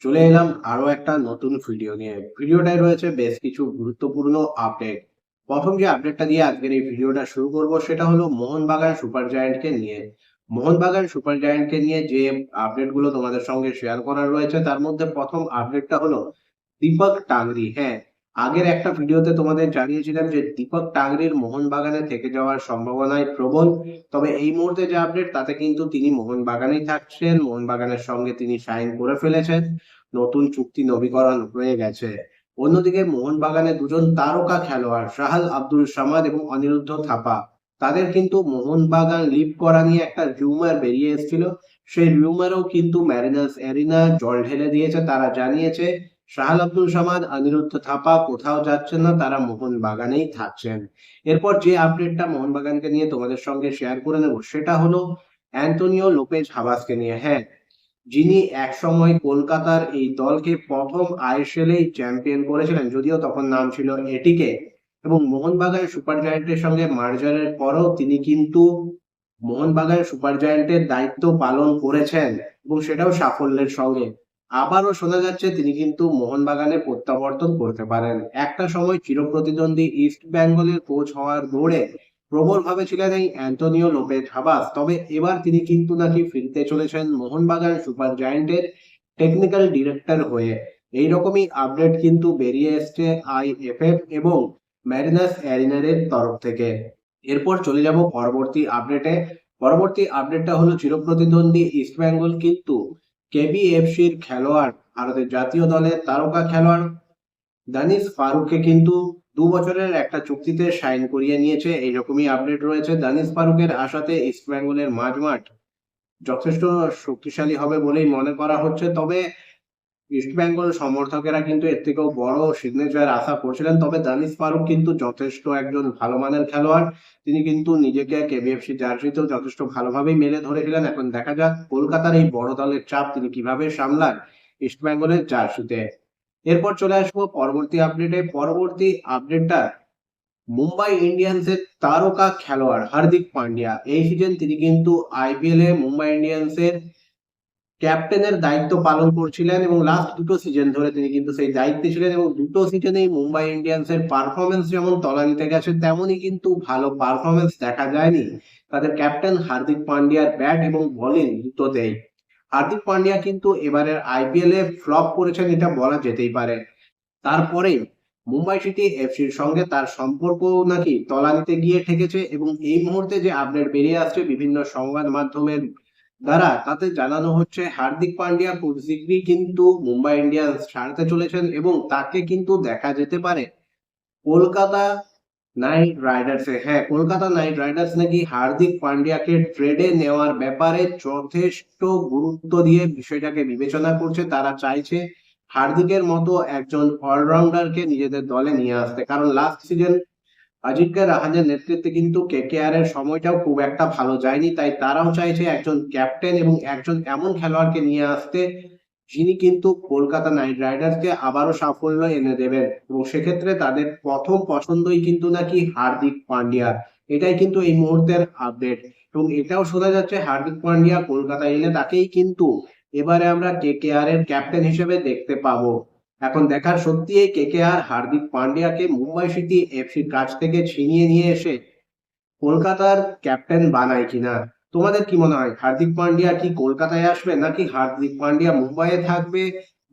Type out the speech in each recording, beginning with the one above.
চলে এলাম আরো একটা নতুন ভিডিও নিয়ে। ভিডিওটায় রয়েছে বেশ কিছু গুরুত্বপূর্ণ আপডেট। প্রথম যে আপডেটটা দিয়ে আজকের এই ভিডিওটা শুরু করব সেটা হলো মোহনবাগান সুপার জায়ান্টকে নিয়ে। মোহনবাগান সুপার জায়ান্টকে নিয়ে যে আপডেটগুলো তোমাদের সঙ্গে শেয়ার করার রয়েছে তার মধ্যে প্রথম আপডেটটা হলো দীপক টাংরি। হ্যাঁ, আগের একটা ভিডিওতে তোমাদের জানিয়েছিলাম যে দীপক টাংরির মোহনবাগানে থেকে যাওয়ার সম্ভাবনাই প্রবল। তবে এই মুহূর্তে যে আপডেট তাতে কিন্তু তিনি মোহনবাগানেই থাকছেন, মোহনবাগানের সঙ্গে তিনি সাইন করে ফেলেছেন, নতুন চুক্তি নবীকরণ হয়ে গেছে। অন্যদিকে মোহনবাগানে দুজন তারকা খেলোয়াড় সাহাল আব্দুল সামাদ এবং অনিরুদ্ধ থাপা, তাদের কিন্তু মোহনবাগান লিভ করা নিয়ে একটা রিউমার বেরিয়ে এসেছিল। সেই রিউমারও কিন্তু ম্যারিনার্স এরিনা জল ঢেলে দিয়েছে। তারা জানিয়েছে শাহাল আব্দুল সামাদ, অনিরুদ্ধ থাপা কোথাও যাচ্ছেন না, তারা মোহনবাগানেই থাকছেন। এরপর যে আপডেটটা মোহনবাগানকে নিয়ে তোমাদের সঙ্গে শেয়ার করে নেব সেটা হলো অ্যান্টোনিও লোপেজ হাবাসকে নিয়ে। হ্যাঁ, যিনি একসময় কলকাতার এই দলকে প্রথম আইএসএল-এই চ্যাম্পিয়ন করেছিলেন, যদিও তখন নাম ছিল এটিকে, এবং মোহনবাগান সুপার জায়ান্টের সঙ্গে মার্জারের পরও তিনি কিন্তু মোহনবাগান সুপার জায়ান্টের দায়িত্ব পালন করেছেন এবং সেটাও সাফল্যের সঙ্গে। আবারও শোনা যাচ্ছে তিনি কিন্তু মোহনবাগানে প্রত্যাবর্তন করতে পারেন। একটা সময় চিরপ্রতিদ্বন্দ্বী ইস্ট বেঙ্গলের কোচ হওয়ার দৌড়ে প্রবল ভাবে ছিলেন এই অ্যান্টোনিও লোপেজ হাবাস। তবে এবার তিনি কিন্তু নাকি ফিরতে চলেছেন মোহনবাগান সুপার জায়ান্টের টেকনিক্যাল ডিরেক্টর হয়ে। এইরকমই আপডেট কিন্তু বেরিয়ে এসছে আইএফএফ এবং ম্যারিনার্স এরিনারের তরফ থেকে। এরপর চলে যাব পরবর্তী আপডেটে। পরবর্তী আপডেটটা হলো চিরপ্রতিদ্বন্দ্বী ইস্ট বেঙ্গল কিন্তু কেবিএফসির খেলোয়াড়, ভারতের জাতীয় দলের তারকা খেলোয়াড় দানিশ ফারুককে কিন্তু 2 বছরের একটা চুক্তিতে সাইন করিয়ে নিয়েছে। এইরকমই আপডেট রয়েছে। দানিশ ফারুকের আসাতে ইস্ট বেঙ্গলের মাঝমাঠ যথেষ্ট শক্তিশালী হবে বলেই মনে করা হচ্ছে। তবে ইস্ট বেঙ্গল সমর্থকেরা কিন্তু এর থেকেও বড় সিগনেচার আশা করছিলেন। তবে দানিশ ফারুক কিন্তু যথেষ্ট একজন ভালো মানের খেলোয়াড়। তিনি কিন্তু নিজেকে কেবিএফসি জার্সিতেও যথেষ্ট ভালোভাবেই মেলে ধরেছিলেন। এখন দেখা যাক কলকাতার এই বড় দলের চাপ তিনি কিভাবে সামলান ইস্ট বেঙ্গলের জার্সিতে। এরপর চলে আসবো পরবর্তী আপডেটে। পরবর্তী আপডেটটা মুম্বাই ইন্ডিয়ান্সের তারকা খেলোয়াড় হার্দিক পান্ডিয়া। এই সিজন তিনি কিন্তু আইপিএল এ মুম্বাই ইন্ডিয়ান্সের ক্যাপ্টেনের দায়িত্ব পালন করছিলেন এবং লাস্ট দুটো সিজন ধরে তিনি কিন্তু সেই দায়িত্বে ছিলেন এবং দুটো সিজনেই মুম্বাই ইন্ডিয়ান্সের পারফরমেন্স যেমন তলানিতে গেছে তেমনই কিন্তু ভালো পারফরমেন্স দেখা যায়নি তাদের ক্যাপ্টেন হার্দিক পান্ডিয়ার ব্যাট এবং বোলিং দুটোতেই। হার্দিক পান্ডিয়া কিন্তু এবারের আইপিএল এ ফ্লপ করেছেন, এটা বলা যেতেই পারে। তারপরে মুম্বাই সিটি এফসির সঙ্গে তার সম্পর্ক নাকি তলানিতে গিয়ে ঠেকেছে এবং এই মুহূর্তে যে আপডেট বেরিয়ে আসছে বিভিন্ন সংবাদ মাধ্যমের দ্বারা, তাতে জানানো হচ্ছে হার্দিক পান্ডিয়া খুব শীঘ্রই কিন্তু মুম্বাই ইন্ডিয়ান্স ছাড়তে চলেছেন এবং তাকে কিন্তু দেখা যেতে পারে কলকাতা নাইট রাইডার্সে। হ্যাঁ, কলকাতা নাইট রাইডার্স নাকি হার্দিক পান্ডিয়াকে ট্রেডে নেওয়ার ব্যাপারে যথেষ্ট গুরুত্ব দিয়ে বিষয়টাকে বিবেচনা করছে। তারা চাইছে হার্দিকের মতো একজন অলরাউন্ডারকে নিজেদের দলে নিয়ে আসতে, কারণ লাস্ট সিজন অজিঙ্ক্য রাহানের নেতৃত্বে কিন্তু কেকেআর এর সময়টাও খুব একটা ভালো যায়নি। তাই তারাও চাইছে একজন ক্যাপ্টেন এবং একজন এমন খেলোয়াড়কে নিয়ে আসতে যিনি কিন্তু কলকাতা নাইট রাইডার্সকে আবারও সাফল্য এনে দেবেন এবং সেক্ষেত্রে তাদের প্রথম পছন্দই কিন্তু নাকি হার্দিক পান্ডিয়া। এটাই কিন্তু এই মুহূর্তের আপডেট এবং এটাও শোনা যাচ্ছে হার্দিক পান্ডিয়া কলকাতা এলে তাকেই কিন্তু এবারে আমরা কেকেআর এর ক্যাপ্টেন হিসেবে দেখতে পাবো। এখন দেখার সত্যি এই কেকেআর হার্দিক পান্ডিয়াকে মুম্বাই সিটি এফসির কাছ থেকে ছিনিয়ে নিয়ে এসে কলকাতার ক্যাপ্টেন বানায় কিনা। তোমাদের কি মনে হয় হার্দিক পান্ডিয়া কি কলকাতায় আসবে নাকি হার্দিক পান্ডিয়া মুম্বাইয়ে থাকবে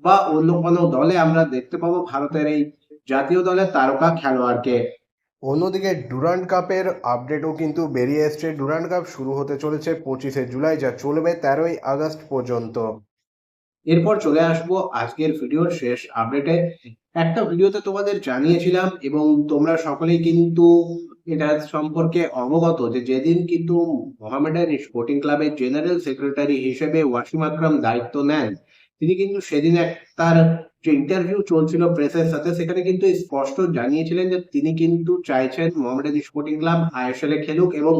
বা অন্য কোনো দলে আমরা দেখতে পাবো ভারতের এই জাতীয় দলের তারকা খেলোয়াড়কে? অন্যদিকে ডুরান্ড কাপের আপডেটও কিন্তু বেরিয়ে এসছে। ডুরান্ড কাপ শুরু হতে চলেছে 25শে জুলাই, যা চলবে 13ই আগস্ট পর্যন্ত। এরপর চলে আসবো আজকের ভিডিওর শেষ আপডেটে। একটা ভিডিওতে তোমাদের জানিয়েছিলাম এবং তোমরা সকলেই কিন্তু এটা সম্পর্কে অবগত যে যেদিন কিন্তু মোহামেডান স্পোর্টিং ক্লাবের জেনারেল সেক্রেটারি হিসেবে ওয়াসিম আকরাম দায়িত্ব নেন, তিনি কিন্তু সেদিন তার যে ইন্টারভিউ চলছিল প্রেসের সাথে সেখানে কিন্তু স্পষ্ট জানিয়েছিলেন যে তিনি কিন্তু চাইছেন মোহামেডান স্পোর্টিং ক্লাব আইএসএল এ খেলুক এবং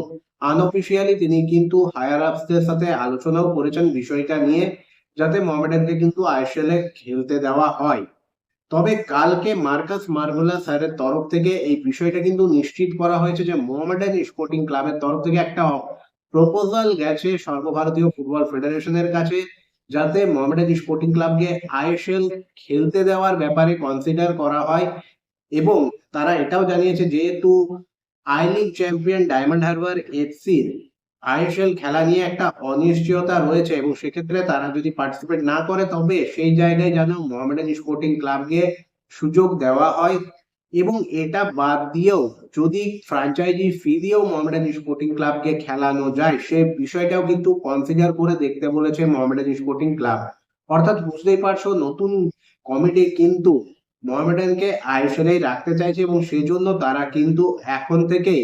আনঅফিসিয়ালি তিনি কিন্তু হায়ার আপসদের সাথে আলোচনাও করেছেন বিষয়টা নিয়ে, যাতে মোহামেডানকে কিন্তু আইএসএল এ খেলতে দেওয়া হয়। তবে কালকে মার্কাস মার্ভেলা স্যারের তরফ থেকে এই বিষয়টা কিন্তু নিশ্চিত করা হয়েছে যে মোহামেডান স্পোর্টিং ক্লাবের তরফ থেকে একটা প্রপোজাল গেছে সর্বভারতীয় ফুটবল ফেডারেশনের কাছে, যাতে মোহামেডান স্পোর্টিং ক্লাবকে আইএসএল খেলতে দেওয়ার ব্যাপারে কনসিডার করা হয়। এবং তারা এটাও জানিয়েছে যেহেতু I league champion Diamond Harbour এফসির আইএসএল খেলা নিয়ে একটা অনিশ্চয়তা রয়েছে এবং সেক্ষেত্রে তারা যদি পার্টিসিপেট না করে তবে সেই জায়গায় যেন মোহামেডান স্পোর্টিং ক্লাবকে সুযোগ দেওয়া হয়। এবং এটা বাদ দিয়েও যদি ফ্র্যাঞ্চাইজি ফি দিয়েও মোহামেডান স্পোর্টিং ক্লাবকে খেলানো যায় সে বিষয়টাও কিন্তু কনসিডার করে দেখতে বলেছে মোহামেডান স্পোর্টিং ক্লাব। অর্থাৎ বুঝতেই পারছো নতুন কমিটি কিন্তু মোহামেডানকে আইএসএলেই রাখতে চাইছে এবং সেই জন্য তারা কিন্তু এখন থেকেই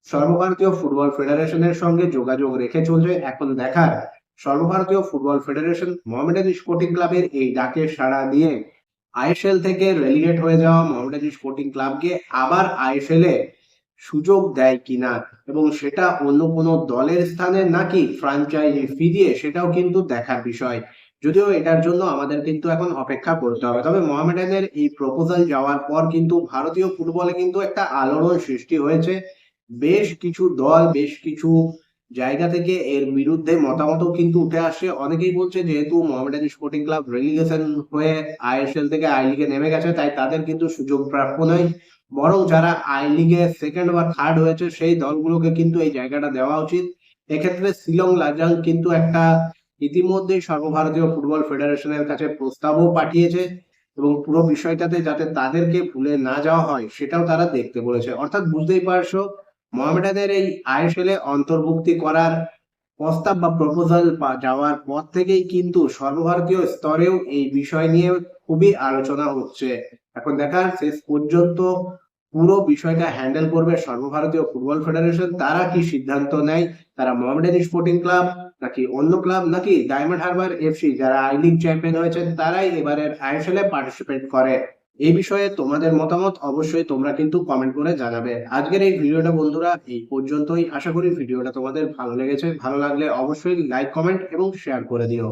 সর্বভারতীয় ফুটবল ফেডারেশনের সঙ্গে যোগাযোগ রেখে চলছে। এখন দেখার সর্বভারতীয় ফুটবল ফেডারেশন মোহামেডান স্পোর্টিং ক্লাবের এই ডাকে সাড়া দিয়ে আইএসএল থেকে রেলিগেট হয়ে যাওয়া মোহামেডান স্পোর্টিং ক্লাবকে আবার আইএসএল এ সুযোগ দেয় কিনা এবং সেটা অন্য কোনো দলের স্থানে নাকি ফ্র্যাঞ্চাইজি ফি দিয়ে সেটাও কিন্তু দেখার বিষয়। যদিও এটার জন্য আমাদের কিন্তু এখন অপেক্ষা করতে হবে। তবে মোহামেডানের এই প্রপোজাল যাওয়ার পর কিন্তু ভারতীয় ফুটবলে কিন্তু একটা আলোড়ন সৃষ্টি হয়েছে। বেশ কিছু দল বেশ কিছু জায়গা থেকে এর বিরুদ্ধে মতামতও কিন্তু উঠে আসে। অনেকেই বলছে যেহেতু মোহামেডান স্পোর্টিং ক্লাব রেলিগেশন হয়ে আইএসএল থেকে আই লিগে নেমে গেছে তাই তাদের কিন্তু সুযোগ প্রাপ্য নয়, বরং যারা আই লিগে সেকেন্ড বা থার্ড হয়েছে সেই দলগুলোকে কিন্তু এই জায়গাটা দেওয়া উচিত। এক্ষেত্রে শিলং লাজাং কিন্তু একটা ইতিমধ্যেই সর্বভারতীয় ফুটবল ফেডারেশনের কাছে প্রস্তাবও পাঠিয়েছে এবং পুরো বিষয়টাতে যাতে তাদেরকে ভুলে না যাওয়া হয় সেটাও তারা দেখতে বলেছে। অর্থাৎ বুঝতেই পারছো মোহামেডানের এই আইএসএল এ অন্তর্ভুক্তি করার প্রস্তাব বা প্রপোজাল যাওয়ার পর থেকেই কিন্তু সর্বভারতীয় স্তরেও এই বিষয় নিয়ে খুবই আলোচনা হচ্ছে। এখন দেখার শেষ পর্যন্ত পুরো বিষয়টা হ্যান্ডেল করবে সর্বভারতীয় ফুটবল ফেডারেশন। তারা কি সিদ্ধান্ত নেয়, তারা মোহামেডান স্পোর্টিং ক্লাব নাকি অন্য ক্লাব নাকি ডায়মন্ড হারবার এফসি যারা আই লিগ চ্যাম্পিয়ন হয়েছে তারাই এবারের আইএসএল এ পার্টিসিপেট করে। এই বিষয়ে তোমাদের মতামত অবশ্যই তোমরা কিন্তু কমেন্ট করে জানাবে। আজকের এই ভিডিওটা বন্ধুরা এই পর্যন্তই। আশা করি ভিডিওটা তোমাদের ভালো লেগেছে। ভালো লাগলে অবশ্যই লাইক কমেন্ট এবং শেয়ার করে দিও।